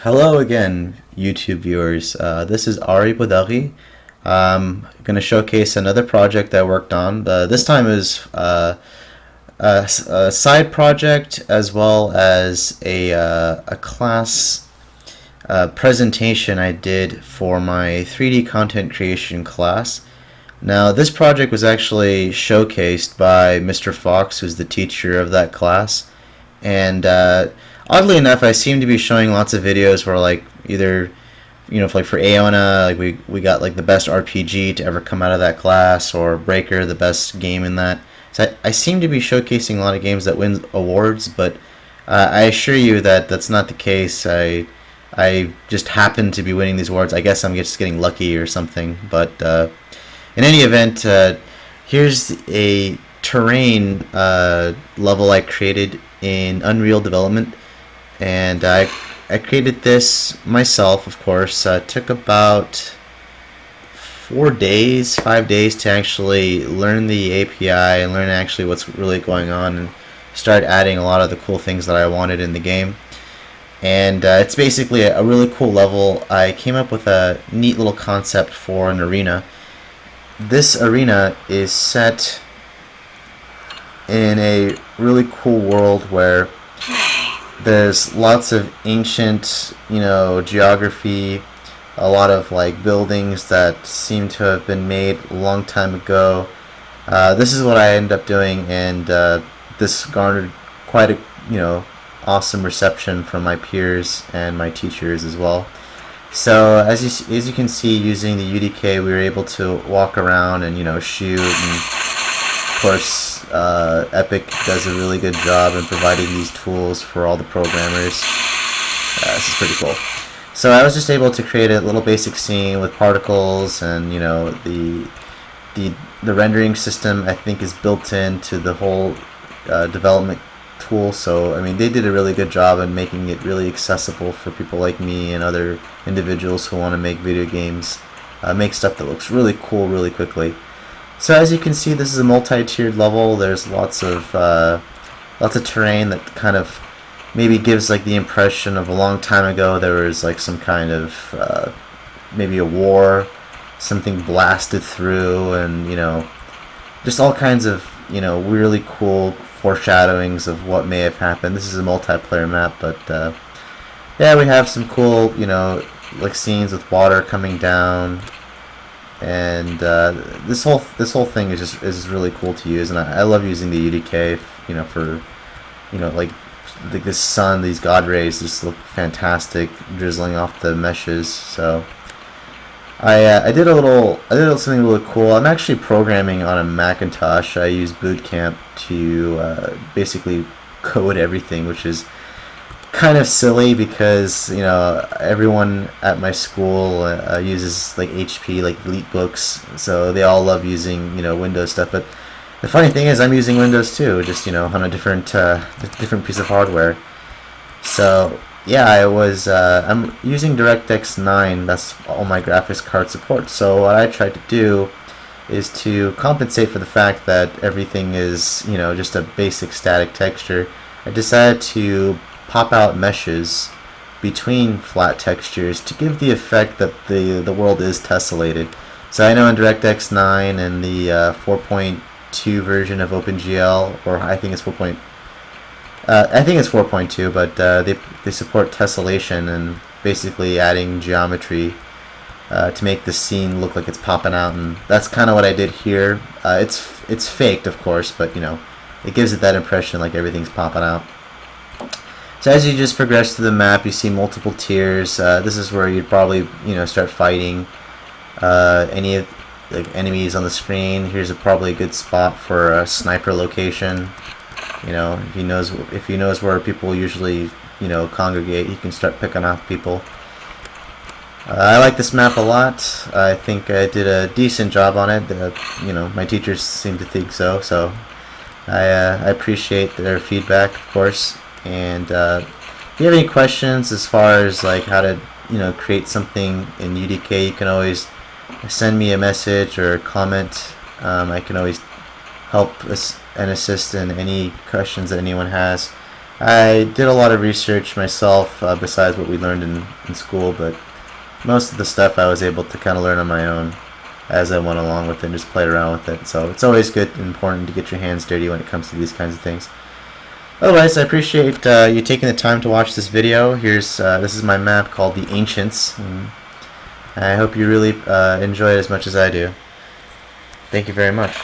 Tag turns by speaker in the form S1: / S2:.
S1: Hello again, YouTube viewers. This is Ari Bodari. I'm going to showcase another project I worked on. This time is a side project as well as a class presentation I did for my 3D content creation class. Now, this project was actually showcased by Mr. Fox, who's the teacher of that class, and oddly enough, I seem to be showing lots of videos where like either for Aona, like we got like the best RPG to ever come out of that class, or Breaker, the best game in that. So I seem to be showcasing a lot of games that win awards, but I assure you that that's not the case. I just happen to be winning these awards. I guess I'm just getting lucky or something. But in any event, here's a terrain level I created in Unreal Development, and I created this myself. Of course, took about 4 days, 5 days to actually learn the API and learn actually what's really going on, and start adding a lot of the cool things that I wanted in the game. And it's basically a really cool level. I came up with a neat little concept for an arena. This arena is set in a really cool world where there's lots of ancient, geography, a lot of like buildings that seem to have been made a long time ago. This is what I ended up doing, and this garnered quite a awesome reception from my peers and my teachers as well. So as you can see, using the UDK, we were able to walk around and shoot, and of course Epic does a really good job in providing these tools for all the programmers. This is pretty cool. So I was just able to create a little basic scene with particles, and the rendering system I think is built into the whole development tool. So I mean, they did a really good job in making it really accessible for people like me and other individuals who want to make video games, make stuff that looks really cool really quickly. So as you can see, this is a multi-tiered level. There's lots of terrain that kind of maybe gives like the impression of a long time ago there was like some kind of maybe a war, something blasted through, and just all kinds of really cool foreshadowings of what may have happened. This is a multiplayer map, but yeah, we have some cool like scenes with water coming down, and this whole thing is really cool to use, and I love using the UDK for like this sun, these god rays just look fantastic drizzling off the meshes. So I did something really cool. I'm actually programming on a Macintosh. I use Boot Camp to basically code everything, which is kind of silly because everyone at my school uses like HP, like EliteBooks, so they all love using Windows stuff. But the funny thing is, I'm using Windows too, just on a different piece of hardware. So yeah, I'm using DirectX 9. That's all my graphics card supports. So what I tried to do is to compensate for the fact that everything is just a basic static texture. I decided to pop out meshes between flat textures to give the effect that the world is tessellated. So I know in DirectX 9 and the 4.2 version of OpenGL, or I think it's 4.2, but they support tessellation and basically adding geometry to make the scene look like it's popping out, and that's kind of what I did here. It's faked, of course, but it gives it that impression like everything's popping out. So as you just progress through the map, you see multiple tiers. This is where you'd probably start fighting any of the enemies on the screen. Here's probably a good spot for a sniper location. If he knows where people usually congregate, he can start picking off people. I like this map a lot. I think I did a decent job on it. My teachers seem to think so. So I appreciate their feedback, of course. And if you have any questions as far as like how to create something in UDK, you can always send me a message or comment. I can always help and assist in any questions that anyone has. I did a lot of research myself besides what we learned in school, but most of the stuff I was able to kind of learn on my own as I went along with it and just played around with it. So it's always good and important to get your hands dirty when it comes to these kinds of things. Otherwise, I appreciate you taking the time to watch this video. This is my map called the Ancients. I hope you really enjoy it as much as I do. Thank you very much.